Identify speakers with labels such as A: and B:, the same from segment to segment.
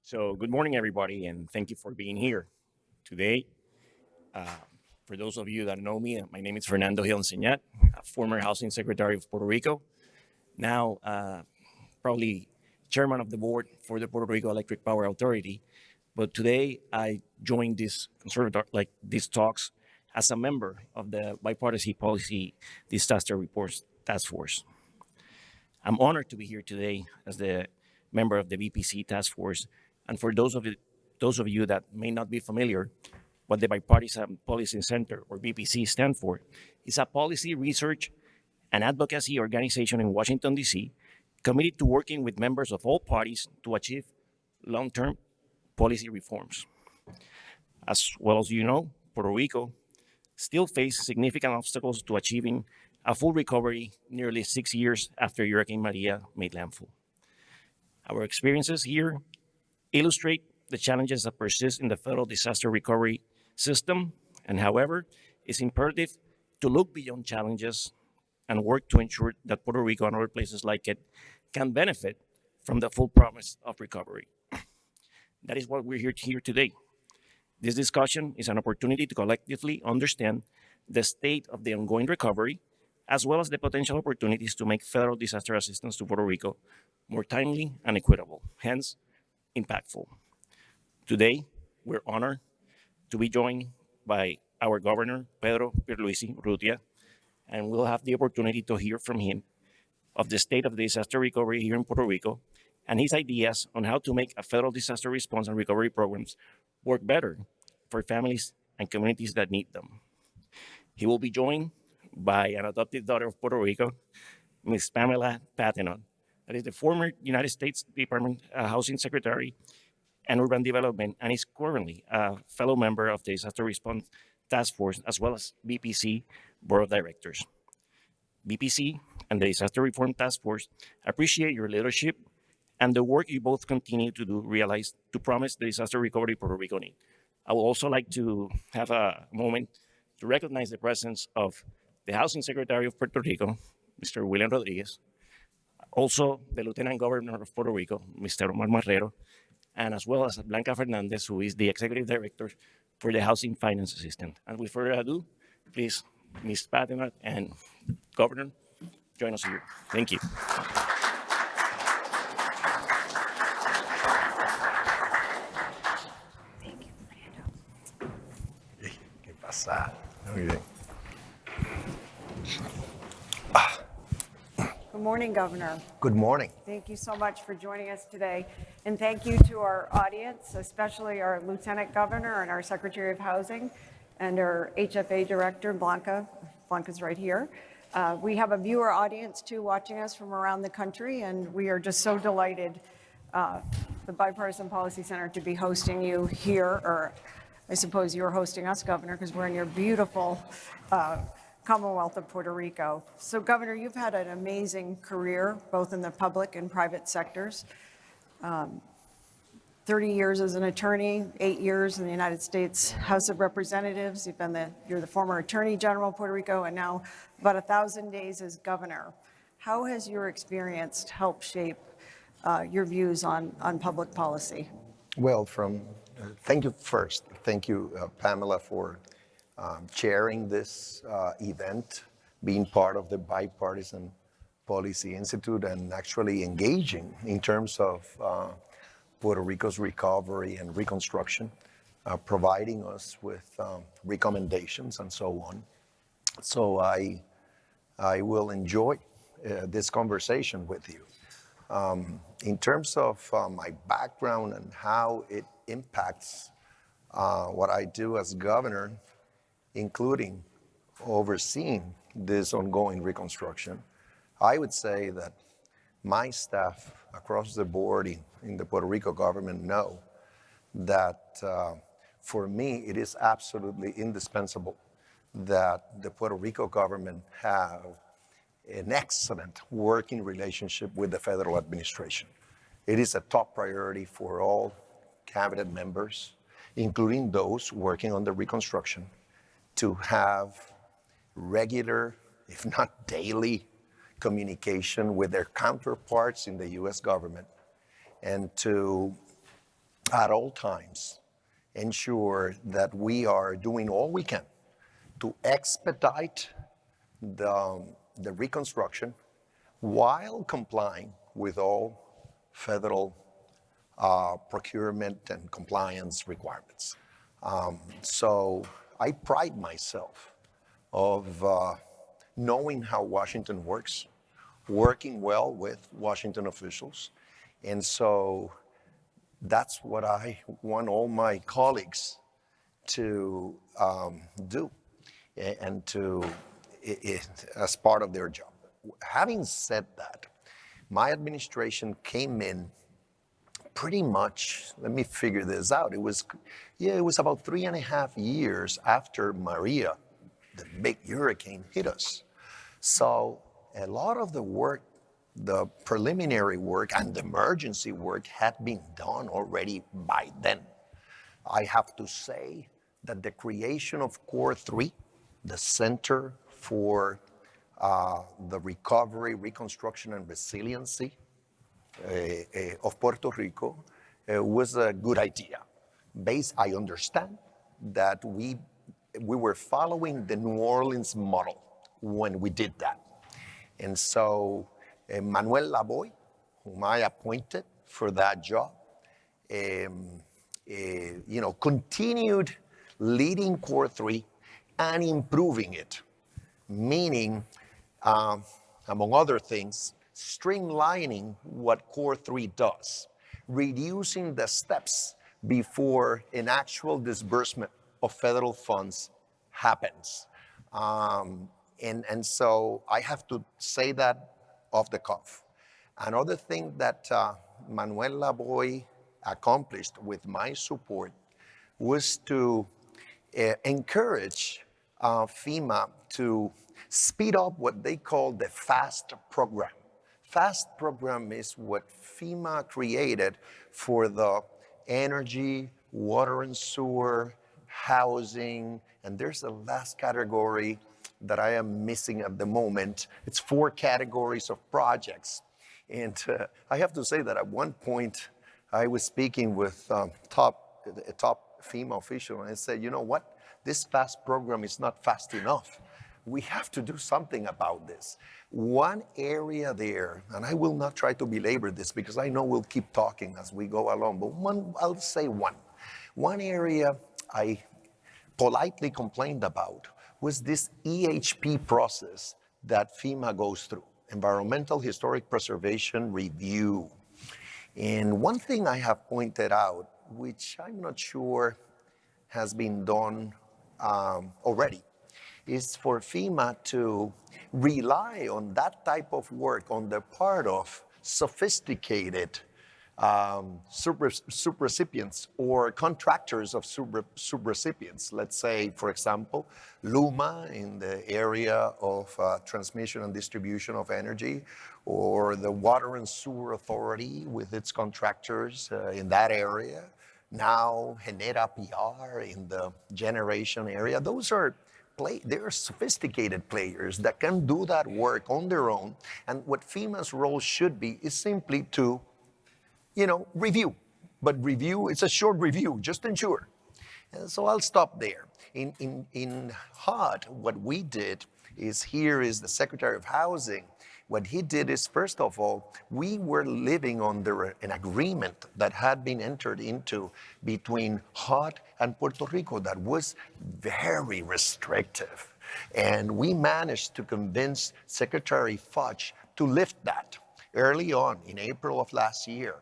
A: So, good morning, everybody, and thank you for being here today. Uh, for those of you that know me, my name is Fernando Gil Enseñat, a former Housing Secretary of Puerto Rico, now probably chairman of the board for the Puerto Rico Electric Power Authority. But today I joined these talks as a member of the Bipartisan Policy Disaster Reports Task Force. I'm honored to be here today as the member of the BPC task force. And for those of you that may not be familiar, what the Bipartisan Policy Center, or BPC, stand for, is a policy research and advocacy organization in Washington, D.C., committed to working with members of all parties to achieve long-term policy reforms. As well as you know, Puerto Rico still faces significant obstacles to achieving a full recovery nearly 6 years after Hurricane Maria made landfall. Our experiences here illustrate the challenges that persist in the federal disaster recovery system, and however, it's imperative to look beyond challenges and work to ensure that Puerto Rico and other places like it can benefit from the full promise of recovery. That is what we're here today. This discussion is an opportunity to collectively understand the state of the ongoing recovery, as well as the potential opportunities to make federal disaster assistance to Puerto Rico more timely and equitable, hence impactful. Today, we're honored to be joined by our governor, Pedro Pierluisi Urrutia, and we'll have the opportunity to hear from him of the state of disaster recovery here in Puerto Rico and his ideas on how to make a federal disaster response and recovery programs work better for families and communities that need them. He will be joined by an adopted daughter of Puerto Rico, Ms. Pamela Patenot, that is the former United States Department Housing Secretary and Urban Development, and is currently a fellow member of the Disaster Response Task Force, as well as BPC Board of Directors. BPC and the Disaster Reform Task Force appreciate your leadership and the work you both continue to do to promise the disaster recovery Puerto Rico needs. I would also like to have a moment to recognize the presence of the Housing Secretary of Puerto Rico, Mr. William Rodriguez, also the Lieutenant Governor of Puerto Rico, Mr. Omar Marrero, and as well as Blanca Fernandez, who is the Executive Director for the Housing Finance Assistant. And with further ado, please, Ms. Patenot and Governor, join us here. Thank you.
B: ¿Qué pasa? Muy bien.
C: Good morning, Governor.
B: Good morning.
C: Thank you so much for joining us today. And thank you to our audience, especially our Lieutenant Governor and our Secretary of Housing and our HFA Director, Blanca. Blanca's right here. We have a viewer audience too watching us from around the country, and we are just so delighted, the Bipartisan Policy Center, to be hosting you here, or I suppose you're hosting us, Governor, because we're in your beautiful Commonwealth of Puerto Rico. So, Governor, you've had an amazing career, both in the public and private sectors. 30 years as an attorney, 8 years in the United States House of Representatives. You're the former Attorney General of Puerto Rico, and now about 1,000 days as governor. How has your experience helped shape your views on public policy?
B: Well, thank you first. Thank you, Pamela, for chairing this event, being part of the Bipartisan Policy Institute, and actually engaging in terms of Puerto Rico's recovery and reconstruction, providing us with recommendations and so on. So I will enjoy this conversation with you. In terms of my background and how it impacts what I do as governor, including overseeing this ongoing reconstruction, I would say that my staff across the board in the Puerto Rico government know that for me it is absolutely indispensable that the Puerto Rico government have an excellent working relationship with the federal administration. It is a top priority for all cabinet members, including those working on the reconstruction, to have regular, if not daily, communication with their counterparts in the U.S. government, and to at all times ensure that we are doing all we can to expedite the reconstruction while complying with all federal procurement and compliance requirements. So I pride myself of knowing how Washington works, working well with Washington officials. And so that's what I want all my colleagues to do and as part of their job. Having said that, my administration came in pretty much, let me figure this out. It was about 3.5 years after Maria, the big hurricane, hit us. So a lot of the work, the preliminary work and the emergency work had been done already by then. I have to say that the creation of Core 3, the Center for the Recovery, Reconstruction, and Resiliency of Puerto Rico was a good idea. I understand that we were following the New Orleans model when we did that. And so Manuel Lavoy, whom I appointed for that job, continued leading Core 3 and improving it, meaning, among other things, streamlining what Core 3 does, reducing the steps before an actual disbursement of federal funds happens. And so I have to say that off the cuff. Another thing that Manuel Lavoy accomplished with my support was to encourage FEMA to speed up what they call the FAST program. FAST program is what FEMA created for the energy, water and sewer, housing, and there's a last category that I am missing at the moment. It's 4 categories of projects. And I have to say that at one point, I was speaking with a top FEMA official, and I said, you know what? This FAST program is not fast enough. We have to do something about this. One area there, and I will not try to belabor this because I know we'll keep talking as we go along, but I'll say one. One area I politely complained about was this EHP process that FEMA goes through, Environmental Historic Preservation Review. And one thing I have pointed out, which I'm not sure has been done already, is for FEMA to rely on that type of work on the part of sophisticated subrecipients or contractors of subrecipients. Let's say, for example, LUMA in the area of transmission and distribution of energy, or the Water and Sewer Authority with its contractors in that area. Now, Genera PR in the generation area. Those are they're sophisticated players that can do that work on their own. And what FEMA's role should be is simply to review. But review, it's a short review, just ensure. And so I'll stop there. In HUD, what we did is, here is the Secretary of Housing. What he did is, first of all, we were living under an agreement that had been entered into between HUD and Puerto Rico that was very restrictive. And we managed to convince Secretary Fudge to lift that early on in April of last year.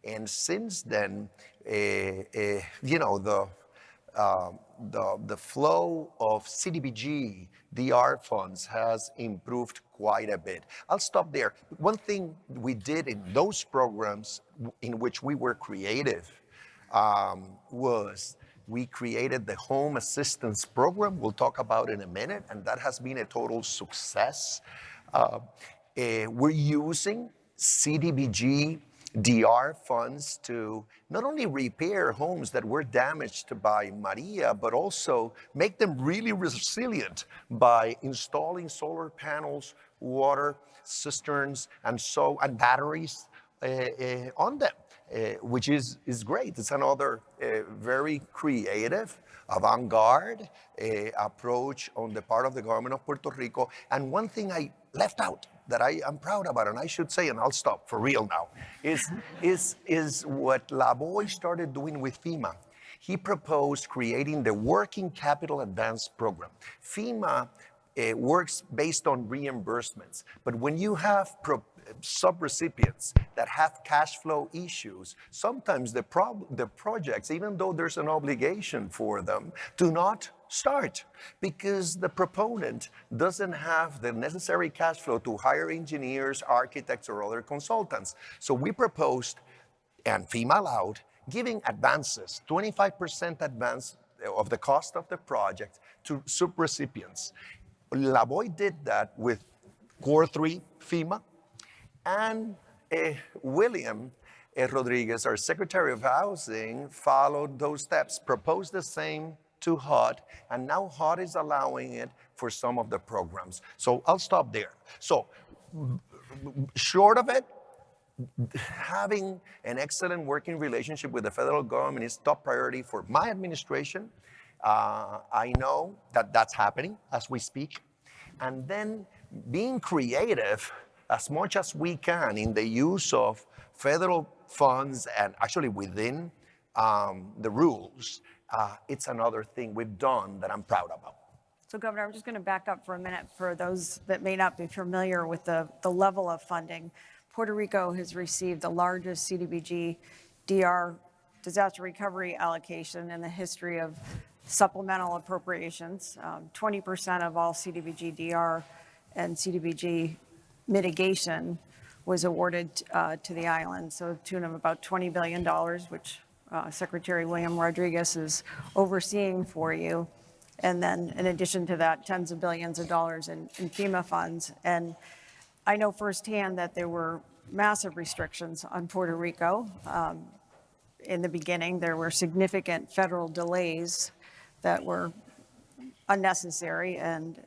B: And since then, the flow of CDBG, DR funds has improved quite a bit. I'll stop there. One thing we did in those programs in which we were creative was we created the Home Assistance Program. We'll talk about it in a minute, and that has been a total success. We're using CDBG DR funds to not only repair homes that were damaged by Maria, but also make them really resilient by installing solar panels, water cisterns, and batteries on them. which is great. It's another very creative, avant-garde approach on the part of the government of Puerto Rico. And one thing I left out that I am proud about, and I should say, and I'll stop for real now, is what Lavoy started doing with FEMA. He proposed creating the Working Capital Advance Program. FEMA works based on reimbursements, but when you have subrecipients that have cash flow issues, sometimes the projects, even though there's an obligation for them, do not start because the proponent doesn't have the necessary cash flow to hire engineers, architects, or other consultants. So we proposed, and FEMA allowed, giving advances, 25% advance of the cost of the project to subrecipients. Lavoy did that with Core 3 FEMA, and William Rodriguez, our Secretary of Housing, followed those steps, proposed the same to HUD, and now HUD is allowing it for some of the programs. So I'll stop there. So short of it, having an excellent working relationship with the federal government is top priority for my administration. I know that that's happening as we speak. And then being creative as much as we can in the use of federal funds and actually within the rules, it's another thing we've done that I'm proud about.
C: So, Governor, I'm just going to back up for a minute for those that may not be familiar with the level of funding. Puerto Rico has received the largest CDBG DR disaster recovery allocation in the history of supplemental appropriations. 20% of all CDBG DR and CDBG mitigation was awarded to the island, so to the tune of about $20 billion, which Secretary William Rodriguez is overseeing for you. And then in addition to that, tens of billions of dollars in FEMA funds. And I know firsthand that there were massive restrictions on Puerto Rico. In the beginning, there were significant federal delays that were unnecessary. And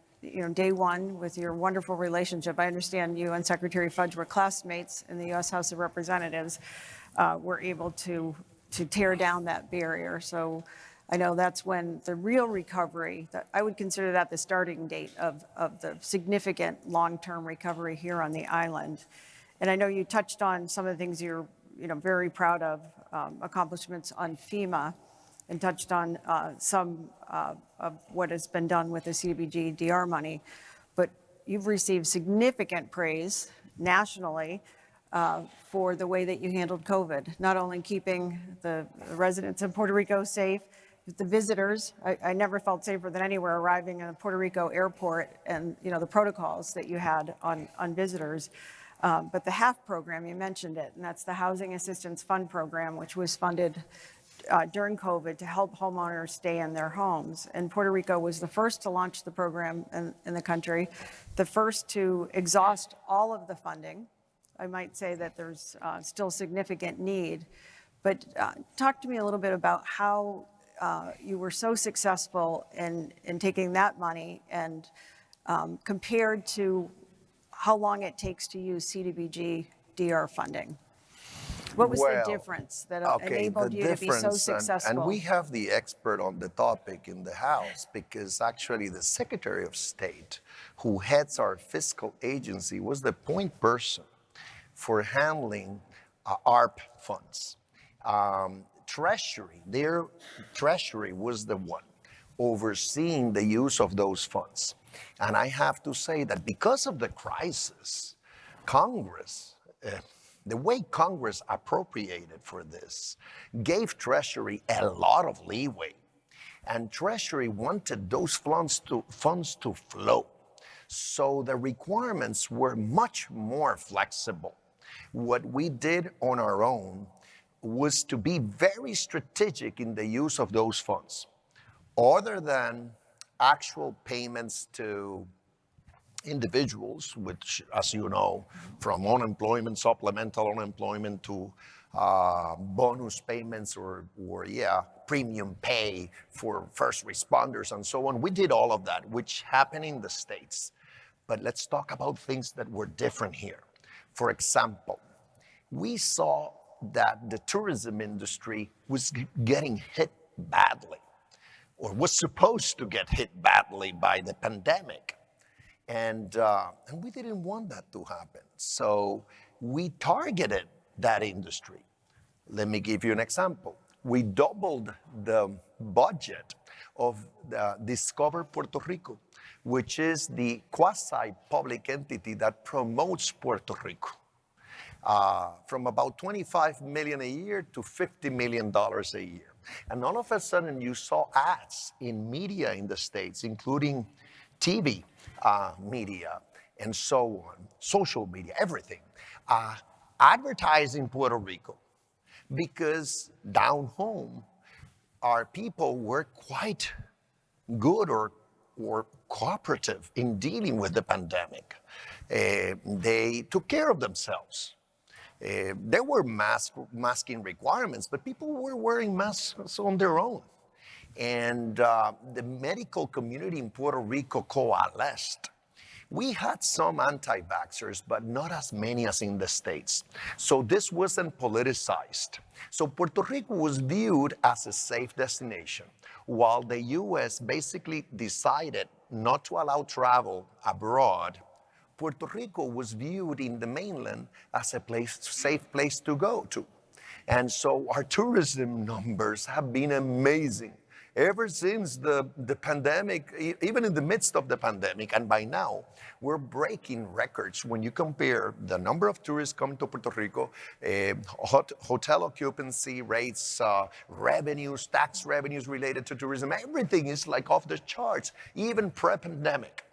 C: day one, with your wonderful relationship, I understand you and Secretary Fudge were classmates in the U.S. House of Representatives, were able to tear down that barrier. So I know that's when the real recovery, that I would consider that the starting date of the significant long-term recovery here on the island. And I know you touched on some of the things you're very proud of, accomplishments on FEMA, and touched on some of what has been done with the CDBG DR money. But you've received significant praise nationally for the way that you handled COVID, not only keeping the residents in Puerto Rico safe, the visitors. I never felt safer than anywhere arriving in a Puerto Rico airport, and the protocols that you had on visitors. But the HAF program, you mentioned it, and that's the Housing Assistance Fund program, which was funded during COVID to help homeowners stay in their homes. And Puerto Rico was the first to launch the program in the country, the first to exhaust all of the funding. I might say that there's still significant need. But talk to me a little bit about how you were so successful in taking that money and compared to how long it takes to use CDBG DR funding. What was the difference that enabled you to be so successful?
B: And we have the expert on the topic in the House, because actually the Secretary of State, who heads our fiscal agency, was the point person for handling ARP funds. Their Treasury was the one overseeing the use of those funds. And I have to say that because of the crisis, Congress, the way Congress appropriated for this gave Treasury a lot of leeway. And Treasury wanted those funds to flow. So the requirements were much more flexible. What we did on our own was to be very strategic in the use of those funds. Other than actual payments to individuals, which, as you know, from unemployment, supplemental unemployment to bonus payments or premium pay for first responders and so on. We did all of that, which happened in the States. But let's talk about things that were different here. For example, we saw that the tourism industry was getting hit badly, or was supposed to get hit badly by the pandemic. And we didn't want that to happen. So we targeted that industry. Let me give you an example. We doubled the budget of Discover Puerto Rico, which is the quasi-public entity that promotes Puerto Rico, from about $25 million a year to $50 million a year. And all of a sudden, you saw ads in media in the States, including TV media and so on, social media, everything, advertising Puerto Rico, because down home, our people were quite good or cooperative in dealing with the pandemic. They took care of themselves. There were masking requirements, but people were wearing masks on their own. And the medical community in Puerto Rico coalesced. We had some anti-vaxxers, but not as many as in the States. So this wasn't politicized. So Puerto Rico was viewed as a safe destination, while the US basically decided not to allow travel abroad. Puerto Rico was viewed in the mainland as a safe place to go to. And so our tourism numbers have been amazing. Ever since the pandemic, even in the midst of the pandemic, and by now, we're breaking records when you compare the number of tourists coming to Puerto Rico, hotel occupancy rates, revenues, tax revenues related to tourism. Everything is like off the charts, even pre-pandemic.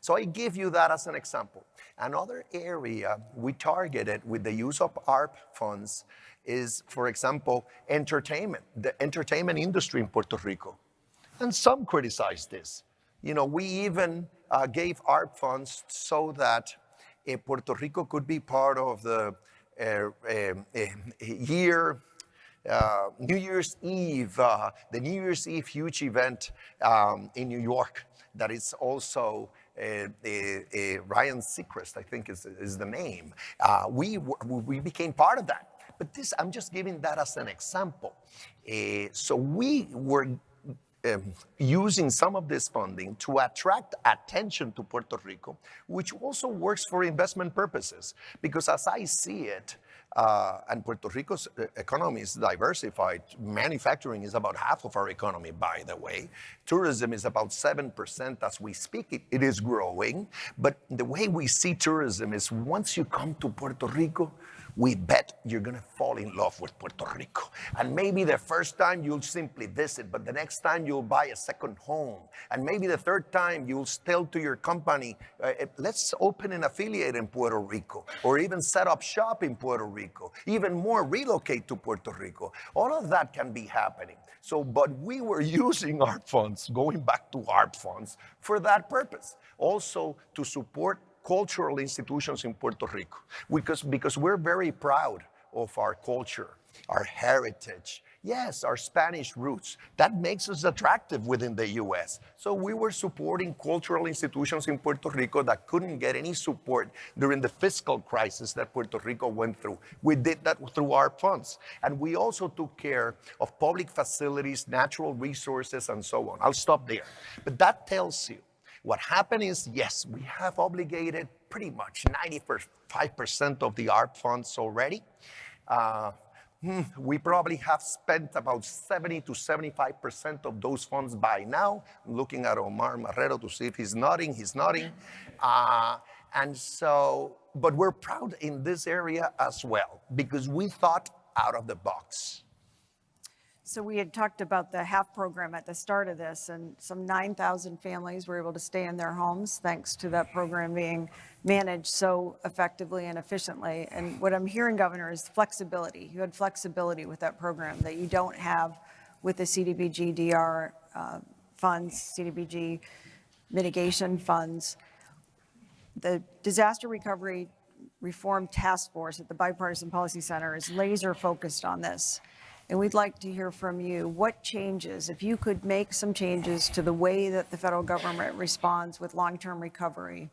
B: So I give you that as an example. Another area we targeted with the use of ARP funds is, for example, entertainment, the entertainment industry in Puerto Rico. And some criticize this. You know, we even gave ARP funds so that Puerto Rico could be part of the New Year's Eve, the New Year's Eve huge event in New York that is also Ryan Seacrest, I think is the name. We became part of that. But this, I'm just giving that as an example. So we were using some of this funding to attract attention to Puerto Rico, which also works for investment purposes. Because as I see it, and Puerto Rico's economy is diversified. Manufacturing is about half of our economy, by the way. Tourism is about 7% as we speak. It is growing. But the way we see tourism is once you come to Puerto Rico, we bet you're going to fall in love with Puerto Rico. And maybe the first time you'll simply visit, but the next time you'll buy a second home. And maybe the third time you'll tell to your company, let's open an affiliate in Puerto Rico, or even set up shop in Puerto Rico. Even more, relocate to Puerto Rico. All of that can be happening. So, but we were using ARP funds, going back to ARP funds, for that purpose. Also to support cultural institutions in Puerto Rico, because we're very proud of our culture, our heritage, yes, our Spanish roots. That makes us attractive within the US. So we were supporting cultural institutions in Puerto Rico that couldn't get any support during the fiscal crisis that Puerto Rico went through. We did that through our funds. And we also took care of public facilities, natural resources, and so on. I'll stop there. But that tells you what happened is, yes, we have obligated pretty much 95% of the ARP funds already. We probably have spent about 70 to 75% of those funds by now. I'm looking at Omar Marrero to see if he's nodding. He's nodding. And so, but we're proud in this area as well, because we thought out of the box.
C: So we had talked about the HALF program at the start of this, and some 9,000 families were able to stay in their homes thanks to that program being managed so effectively and efficiently. And what I'm hearing, Governor, is flexibility. You had flexibility with that program that you don't have with the CDBG DR funds, CDBG mitigation funds. The Disaster Recovery Reform Task Force at the Bipartisan Policy Center is laser focused on this. And we'd like to hear from you. What changes, if you could make some changes to the way that the federal government responds with long-term recovery?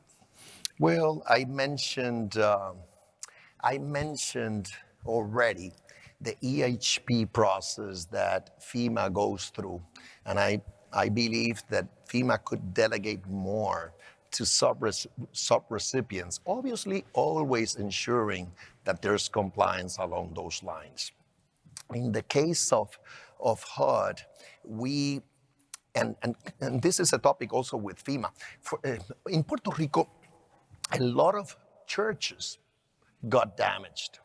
B: Well, I mentioned already the EHP process that FEMA goes through. And I believe that FEMA could delegate more to sub-recipients, obviously always ensuring that there's compliance along those lines. In the case of HUD, and this is a topic also with FEMA. In Puerto Rico, a lot of churches got damaged,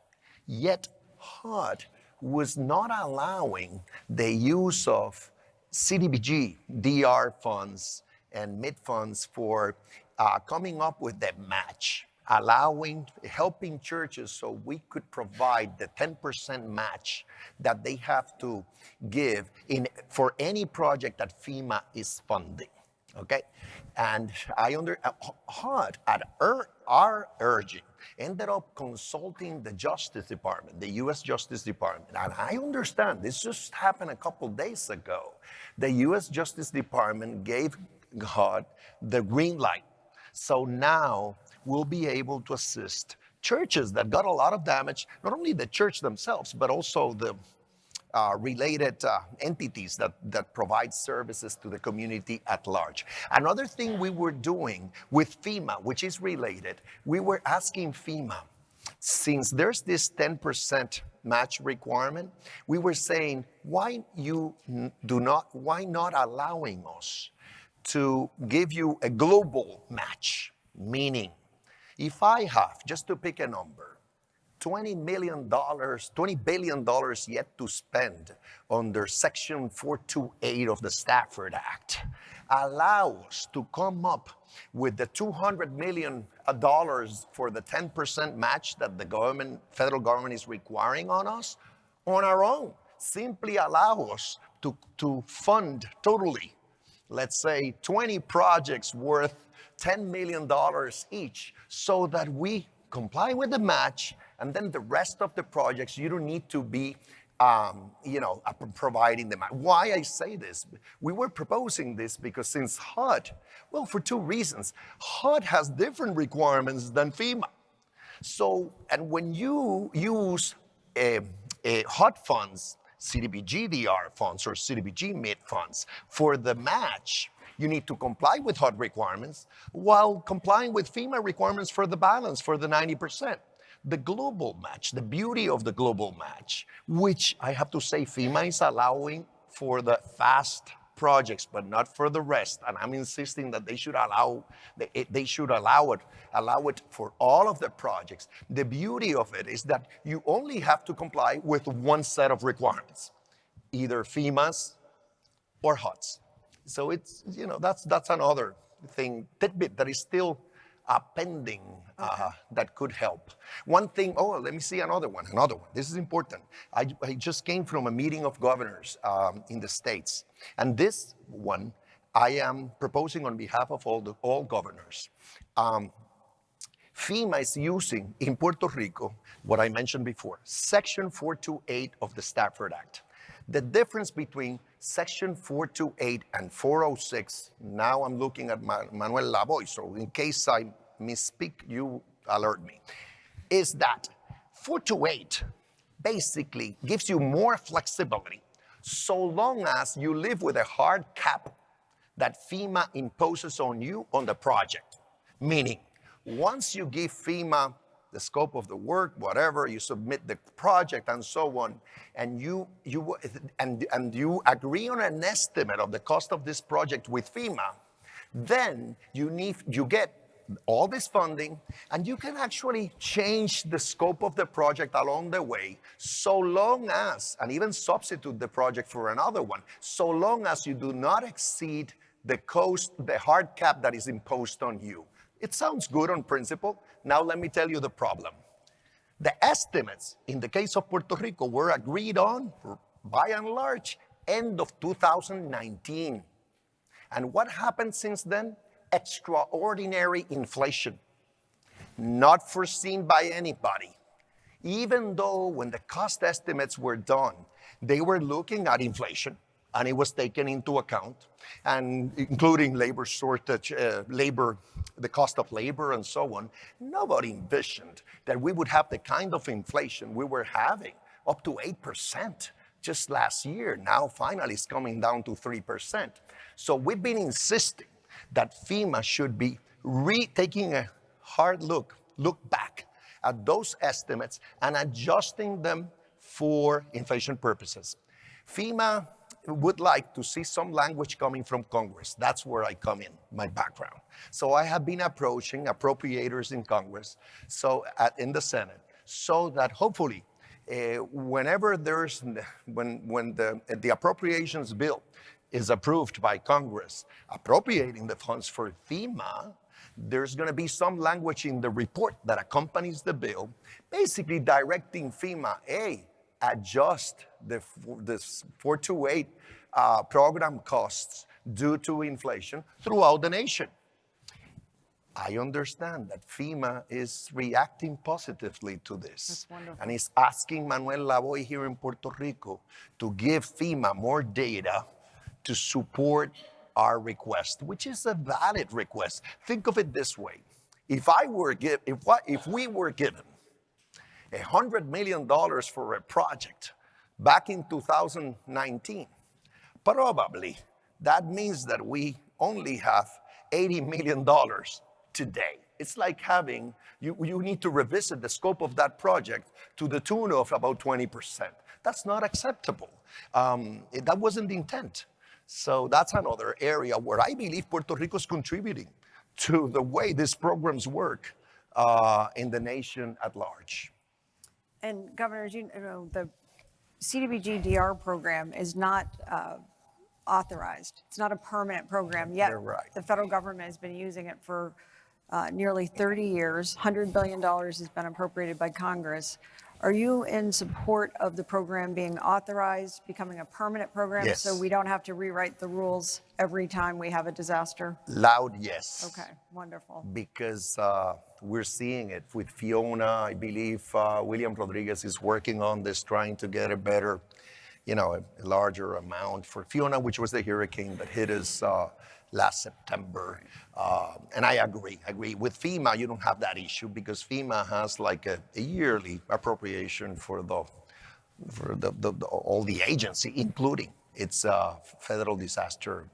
B: yet HUD was not allowing the use of CDBG, DR funds, and MID funds for coming up with that match, helping churches so we could provide the 10% match that they have to give for any project that FEMA is funding, okay? And HUD, at our urging, ended up consulting the Justice Department, the US Justice Department. And I understand, this just happened a couple days ago. The US Justice Department gave HUD the green light. So now we'll be able to assist churches that got a lot of damage, not only the church themselves, but also the related entities that provide services to the community at large. Another thing we were doing with FEMA, which is related, we were asking FEMA, since there's this 10% match requirement, we were saying, why not allowing us to give you a global match? Meaning, if I have, just to pick a number, $20 billion yet to spend under Section 428 of the Stafford Act, allow us to come up with the $200 million for the 10% match that the federal government is requiring on us on our own. Simply allow us to fund totally, let's say 20 projects worth $10 million each, so that we comply with the match, and then the rest of the projects, you don't need to be providing them. Why I say this? We were proposing this because since HUD, well, for two reasons. HUD has different requirements than FEMA. So, and when you use HUD funds, CDBG DR funds or CDBG MID funds for the match, you need to comply with HUD requirements while complying with FEMA requirements for the balance, for the 90%. The global match, the beauty of the global match, which I have to say FEMA is allowing for the fast projects, but not for the rest. And I'm insisting that they should allow it for all of the projects. The beauty of it is that you only have to comply with one set of requirements, either FEMA's or HUD's. So it's, that's another tidbit that is still pending that could help. One thing, let me see another one. This is important. I just came from a meeting of governors in the States. And this one, I am proposing on behalf of all governors. FEMA is using, in Puerto Rico, what I mentioned before, Section 428 of the Stafford Act. The difference between Section 428 and 406, now I'm looking at Manuel Lavoy, so in case I misspeak, you alert me, is that 428 basically gives you more flexibility so long as you live with a hard cap that FEMA imposes on you on the project. Meaning, once you give FEMA the scope of the work, whatever, you submit the project and so on, and you agree on an estimate of the cost of this project with FEMA, then you get all this funding, and you can actually change the scope of the project along the way, so long as, and even substitute the project for another one, so long as you do not exceed the cost, the hard cap that is imposed on you. It sounds good on principle. Now let me tell you the problem. The estimates in the case of Puerto Rico were agreed on, by and large, end of 2019. And what happened since then? Extraordinary inflation, not foreseen by anybody. Even though when the cost estimates were done, they were looking at inflation, and it was taken into account, and including labor shortage, the cost of labor and so on. Nobody envisioned that we would have the kind of inflation we were having up to 8% just last year. Now finally it's coming down to 3%. So we've been insisting that FEMA should be taking a hard look back at those estimates and adjusting them for inflation purposes. FEMA would like to see some language coming from Congress. That's where I come in, my background. So I have been approaching appropriators in Congress, in the Senate, so that hopefully, whenever when the appropriations bill is approved by Congress, appropriating the funds for FEMA, there's going to be some language in the report that accompanies the bill, basically directing FEMA, adjust the 428 program costs due to inflation throughout the nation. I understand that FEMA is reacting positively to this.
C: That's wonderful.
B: And is asking Manuel Lavoy here in Puerto Rico to give FEMA more data to support our request, which is a valid request. Think of it this way. If we were given $100 million for a project back in 2019, probably that means that we only have $80 million today. It's like having, you need to revisit the scope of that project to the tune of about 20%. That's not acceptable. That wasn't the intent. So that's another area where I believe Puerto Rico is contributing to the way these programs work in the nation at large.
C: And Governor, as you know, the CDBG-DR program is not authorized. It's not a permanent program yet.
B: You're right.
C: The federal government has been using it for nearly 30 years. $100 billion has been appropriated by Congress. Are you in support of the program being authorized, becoming a permanent program?
B: Yes.
C: So we don't have to rewrite the rules every time we have a disaster?
B: Loud yes.
C: Okay, wonderful.
B: Because we're seeing it with Fiona. I believe William Rodriguez is working on this, trying to get a better, a larger amount for Fiona, which was the hurricane that hit us last September. And I agree. With FEMA, you don't have that issue because FEMA has like a yearly appropriation for all the agency, including its federal disaster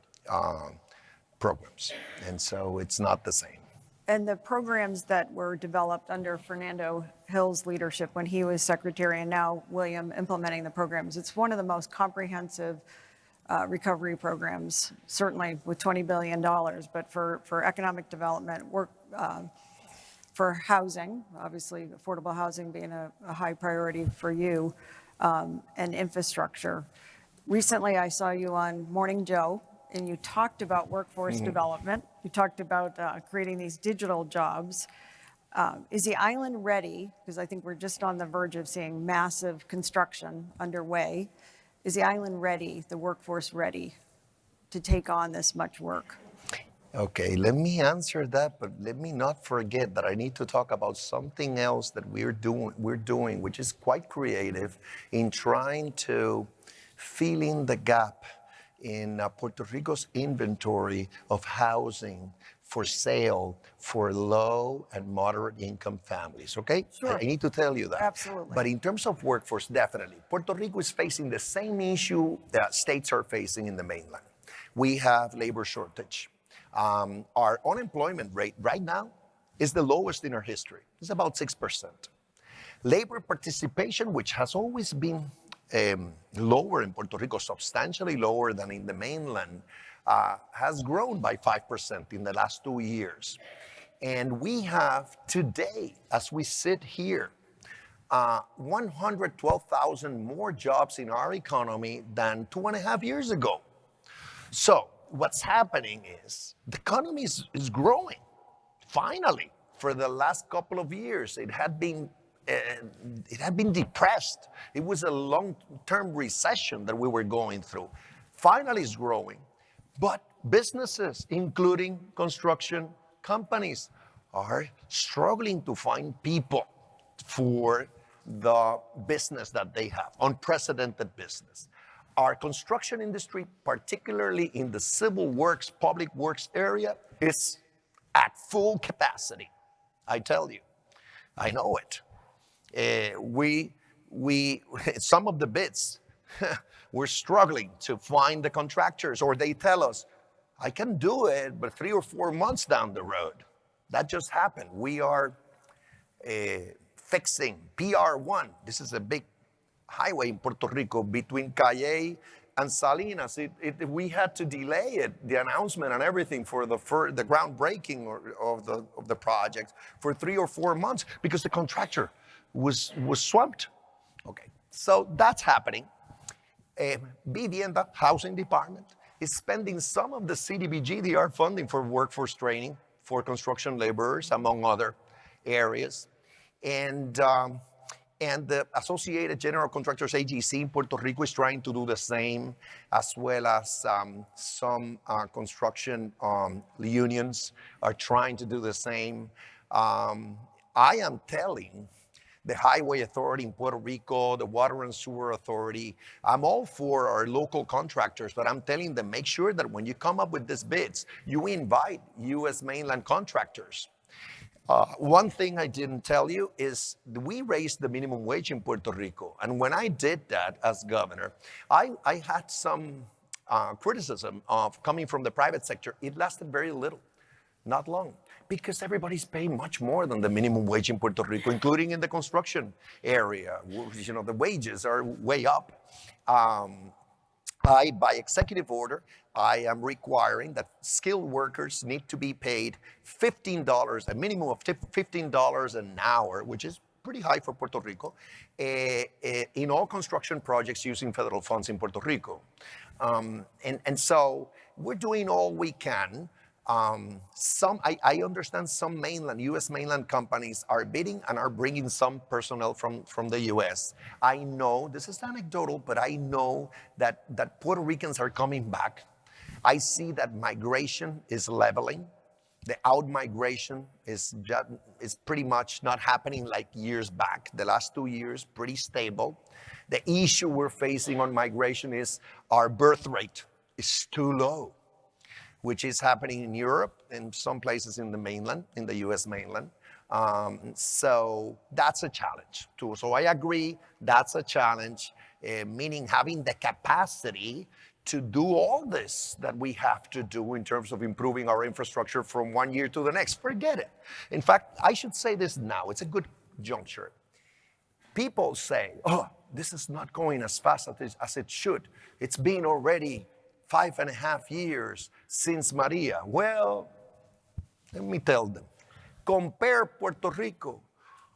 B: programs. And so it's not the same.
C: And the programs that were developed under Fernando Hill's leadership when he was secretary, and now William implementing the programs, it's one of the most comprehensive recovery programs, certainly with $20 billion, but for economic development, work for housing, obviously affordable housing being a high priority for you, and infrastructure. Recently, I saw you on Morning Joe, and you talked about workforce development. You talked about creating these digital jobs. Is the island ready? Because I think we're just on the verge of seeing massive construction underway. Is the island ready, the workforce ready to take on this much work?
B: Okay, let me answer that, but let me not forget that I need to talk about something else that we're doing, which is quite creative in trying to fill in the gap in Puerto Rico's inventory of housing for sale for low and moderate income families, okay?
C: Sure.
B: I need to tell you that.
C: Absolutely.
B: But in terms of workforce, definitely. Puerto Rico is facing the same issue that states are facing in the mainland. We have labor shortage. Our unemployment rate right now is the lowest in our history. It's about 6%. Labor participation, which has always been lower in Puerto Rico, substantially lower than in the mainland, has grown by 5% in the last 2 years. And we have today, as we sit here, 112,000 more jobs in our economy than 2.5 years ago. So what's happening is the economy is growing. Finally, for the last couple of years, it had been depressed. It was a long-term recession that we were going through. Finally, it's growing. But businesses, including construction companies, are struggling to find people for the business that they have, unprecedented business. Our construction industry, particularly in the civil works, public works area, is at full capacity. I tell you, I know it. We some of the bids, we're struggling to find the contractors, or they tell us, I can do it, but 3 or 4 months down the road. That just happened. We are fixing PR1. This is a big highway in Puerto Rico between Calle and Salinas. We had to delay it, the announcement and everything for the groundbreaking of the project for 3 or 4 months because the contractor was swamped. Okay, so that's happening. Vivienda, Housing Department, is spending some of the CDBG-DR funding for workforce training for construction laborers, among other areas. And the Associated General Contractors AGC in Puerto Rico is trying to do the same, as well as some construction unions are trying to do the same. I am telling the Highway Authority in Puerto Rico, the Water and Sewer Authority, I'm all for our local contractors, but I'm telling them, make sure that when you come up with these bids, you invite U.S. mainland contractors. One thing I didn't tell you is we raised the minimum wage in Puerto Rico. And when I did that as governor, I had some criticism of coming from the private sector. It lasted very little, not long, because everybody's paying much more than the minimum wage in Puerto Rico, including in the construction area. You know, the wages are way up. By executive order, I am requiring that skilled workers need to be paid $15, a minimum of $15 an hour, which is pretty high for Puerto Rico, in all construction projects using federal funds in Puerto Rico. And so we're doing all we can. I understand some U.S. mainland companies are bidding and are bringing some personnel from the U.S. I know, this is anecdotal, but I know that Puerto Ricans are coming back. I see that migration is leveling. The out-migration is pretty much not happening like years back. The last 2 years, pretty stable. The issue we're facing on migration is our birth rate is too low, which is happening in Europe and some places in the mainland, in the U.S. mainland. So that's a challenge too. So I agree, that's a challenge, meaning having the capacity to do all this that we have to do in terms of improving our infrastructure from one year to the next. Forget it. In fact, I should say this now. It's a good juncture. People say, oh, this is not going as fast as it should. It's been already 5.5 years since Maria. Well, let me tell them. Compare Puerto Rico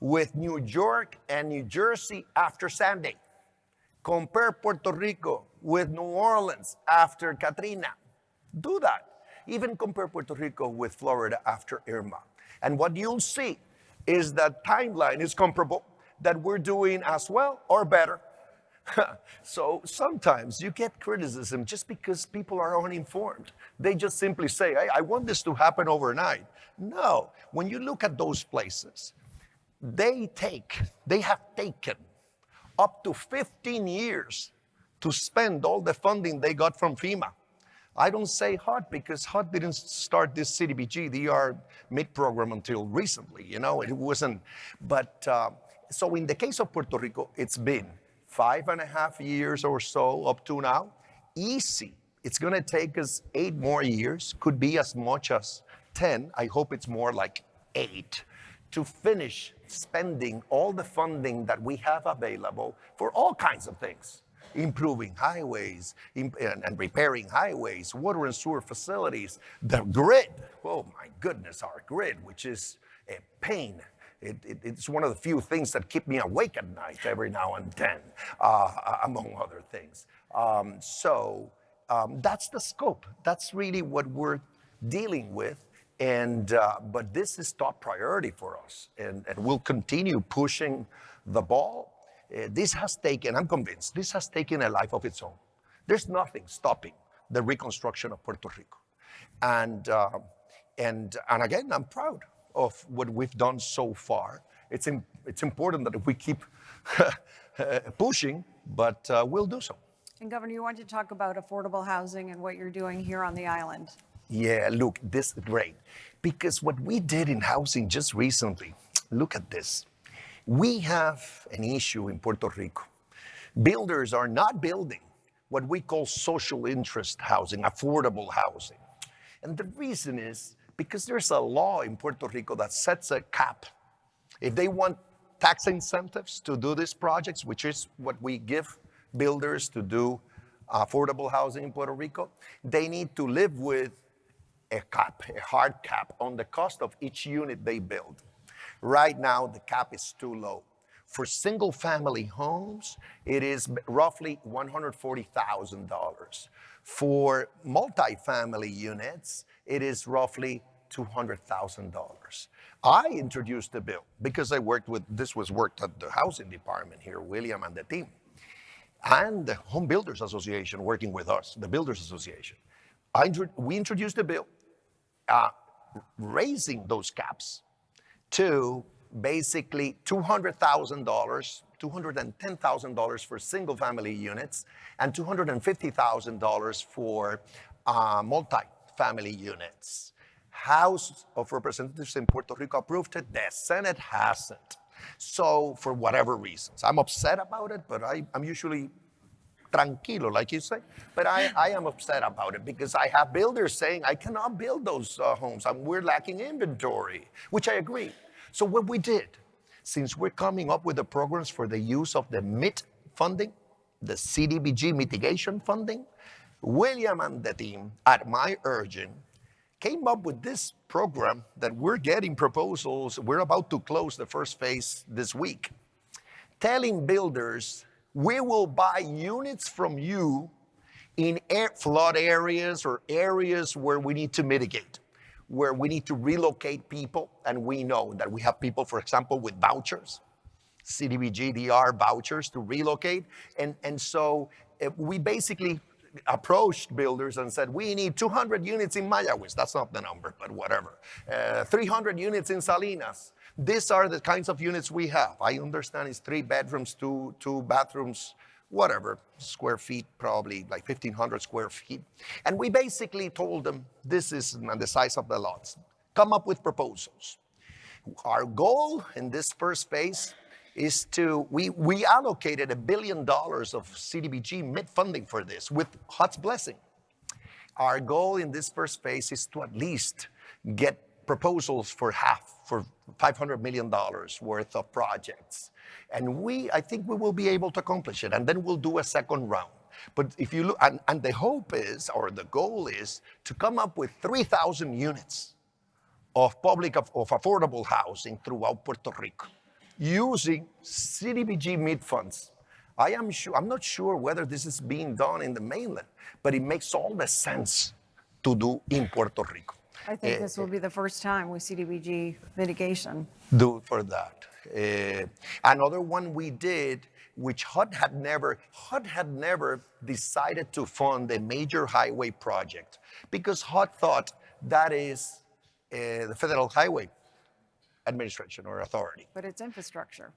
B: with New York and New Jersey after Sandy. Compare Puerto Rico with New Orleans after Katrina. Do that. Even compare Puerto Rico with Florida after Irma. And what you'll see is that timeline is comparable, that we're doing as well or better. So sometimes you get criticism just because people are uninformed. They just simply say, hey, I want this to happen overnight. No, when you look at those places, they have taken up to 15 years to spend all the funding they got from FEMA. I don't say HUD because HUD didn't start this CDBG-DR MID program until recently, it wasn't. But so in the case of Puerto Rico, it's been 5.5 years or so up to now. Easy. It's going to take us 8 more years, could be as much as 10. I hope it's more like 8 to finish spending all the funding that we have available for all kinds of things. Improving highways and repairing highways, water and sewer facilities, the grid. Oh my goodness, our grid, which is a pain. It's one of the few things that keep me awake at night every now and then, among other things. So that's the scope. That's really what we're dealing with. But this is top priority for us, and we'll continue pushing the ball. This has taken, I'm convinced, this has taken a life of its own. There's nothing stopping the reconstruction of Puerto Rico. And again, I'm proud of what we've done so far. It's important that we keep pushing, but we'll do so.
C: And Governor, you wanted to talk about affordable housing and what you're doing here on the island.
B: Yeah, look, this is great. Because what we did in housing just recently, look at this. We have an issue in Puerto Rico. Builders are not building what we call social interest housing, affordable housing. And the reason is because there's a law in Puerto Rico that sets a cap. If they want tax incentives to do these projects, which is what we give builders to do affordable housing in Puerto Rico, they need to live with a cap, a hard cap on the cost of each unit they build. Right now, the cap is too low. For single family homes, it is roughly $140,000. For multifamily units, it is roughly $200,000. I introduced the bill because this was worked at the housing department here, William and the team, and the Home Builders Association working with us, the Builders Association. We introduced the bill raising those caps to basically $200,000, $210,000 for single family units, and $250,000 for multi-family units. House of Representatives in Puerto Rico approved it, the Senate hasn't. So for whatever reasons, I'm upset about it, but I'm usually tranquilo, like you say, but I am upset about it because I have builders saying I cannot build those homes, we're lacking inventory, which I agree. So what we did, since we're coming up with the programs for the use of the MIT funding, the CDBG mitigation funding, William and the team, at my urging, came up with this program that we're getting proposals. We're about to close the first phase this week, telling builders, we will buy units from you in flood areas or areas where we need to mitigate, where we need to relocate people. And we know that we have people, for example, with vouchers, CDBG, DR vouchers to relocate. And so we basically approached builders and said, we need 200 units in Mayagüez. That's not the number, but whatever. 300 units in Salinas. These are the kinds of units we have. I understand it's 3 bedrooms, two bathrooms, whatever, square feet, probably like 1,500 square feet. And we basically told them, this is the size of the lots. Come up with proposals. Our goal in this first phase is we allocated $1 billion of CDBG MIT funding for this with HUD's blessing. Our goal in this first phase is to at least get proposals for $500 million worth of projects. And I think we will be able to accomplish it. And then we'll do a second round. But if you look, and the hope is, or the goal is, to come up with 3,000 units of affordable housing throughout Puerto Rico, using CDBG MIT funds. I'm not sure whether this is being done in the mainland, but it makes all the sense to do in Puerto Rico.
C: I think this will be the first time with CDBG mitigation.
B: Do for that. Another one we did, which HUD had never decided to fund a major highway project because HUD thought that is the Federal Highway Administration or Authority.
C: But it's infrastructure.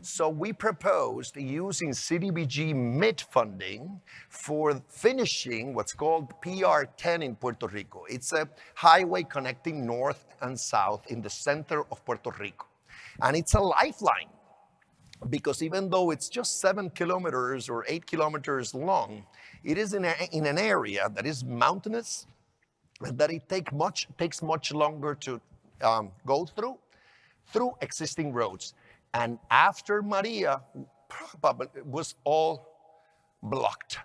B: So we proposed using CDBG MIT funding for finishing what's called PR10 in Puerto Rico. It's a highway connecting north and south in the center of Puerto Rico. And it's a lifeline because even though it's just 7 kilometers or 8 kilometers long, it is in an area that is mountainous, that it takes much longer to go through existing roads. And after Maria, it was all blocked.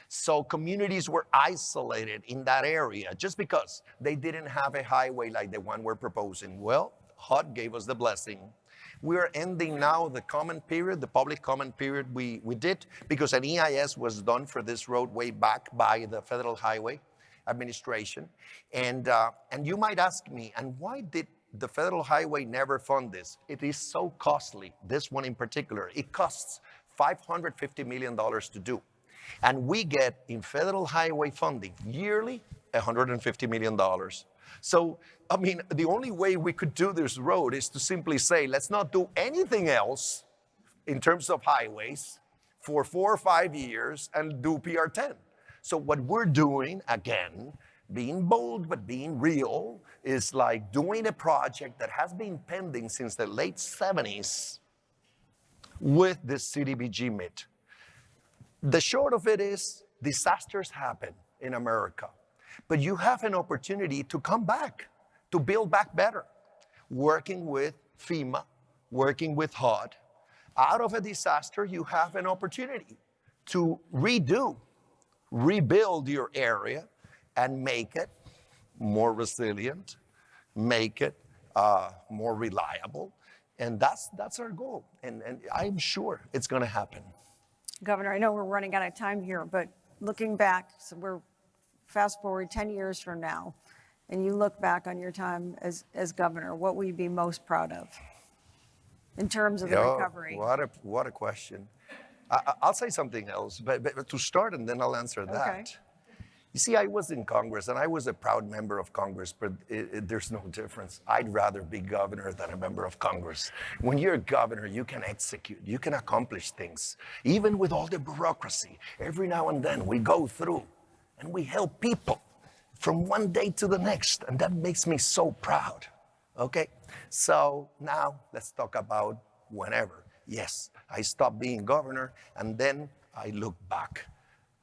B: So communities were isolated in that area just because they didn't have a highway like the one we're proposing. Well, HUD gave us the blessing. We are ending now the comment period, the public comment period we did, because an EIS was done for this road way back by the Federal Highway Administration. And you might ask me, and why did the Federal Highway never fund this? It is so costly, this one in particular. It costs $550 million to do. And we get in Federal Highway funding yearly $150 million. So, I mean, the only way we could do this road is to simply say, let's not do anything else in terms of highways for 4 or 5 years and do PR10. So what we're doing, again, Being bold, but being real is like doing a project that has been pending since the late 70s with the CDBG MIT. The short of it is disasters happen in America, but you have an opportunity to come back, to build back better, working with FEMA, working with HUD. Out of a disaster, you have an opportunity to rebuild your area and make it more resilient, make it more reliable. And that's our goal. And I'm sure it's going to happen.
C: Governor, I know we're running out of time here, but looking back, so we're fast forward 10 years from now, and you look back on your time as governor, what will you be most proud of in terms of the recovery?
B: What a question. I'll say something else, but to start, and then I'll answer that.
C: Okay.
B: You see, I was in Congress, and I was a proud member of Congress, but there's no difference. I'd rather be governor than a member of Congress. When you're a governor, you can execute, you can accomplish things, even with all the bureaucracy. Every now and then, we go through, and we help people from one day to the next, and that makes me so proud, okay? So now, let's talk about whenever. Yes, I stopped being governor, and then I look back.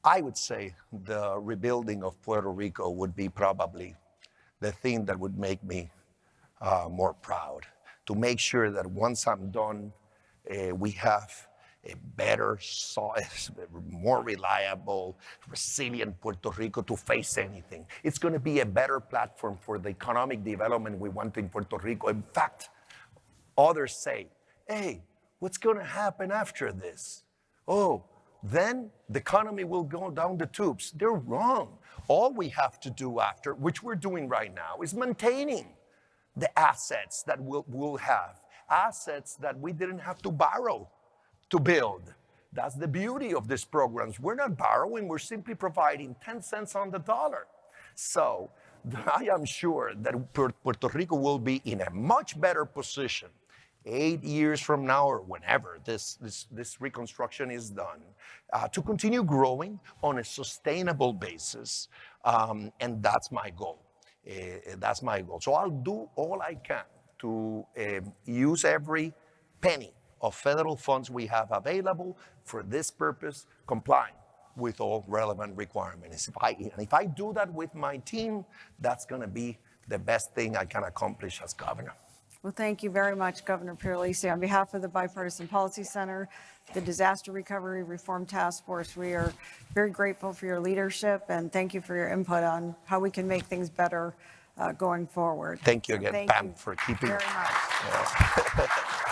B: I would say the rebuilding of Puerto Rico would be probably the thing that would make me more proud. To make sure that once I'm done, we have a better, more reliable, resilient Puerto Rico to face anything. It's going to be a better platform for the economic development we want in Puerto Rico. In fact, others say, hey, what's going to happen after this? Oh, then the economy will go down the tubes. They're wrong. All we have to do after, which we're doing right now, is maintaining the assets that we'll have, assets that we didn't have to borrow to build. That's the beauty of these programs. We're not borrowing, we're simply providing 10 cents on the dollar. So I am sure that Puerto Rico will be in a much better position 8 years from now or whenever this reconstruction is done, to continue growing on a sustainable basis. And that's my goal. That's my goal. So I'll do all I can to use every penny of federal funds we have available for this purpose, complying with all relevant requirements. If I do that with my team, that's going to be the best thing I can accomplish as governor.
C: Well, thank you very much, Governor Pierluisi. On behalf of the Bipartisan Policy Center, the Disaster Recovery Reform Task Force, we are very grateful for your leadership, and thank you for your input on how we can make things better going forward.
B: Thank you again,
C: Thank
B: Pam,
C: you
B: for keeping
C: very much.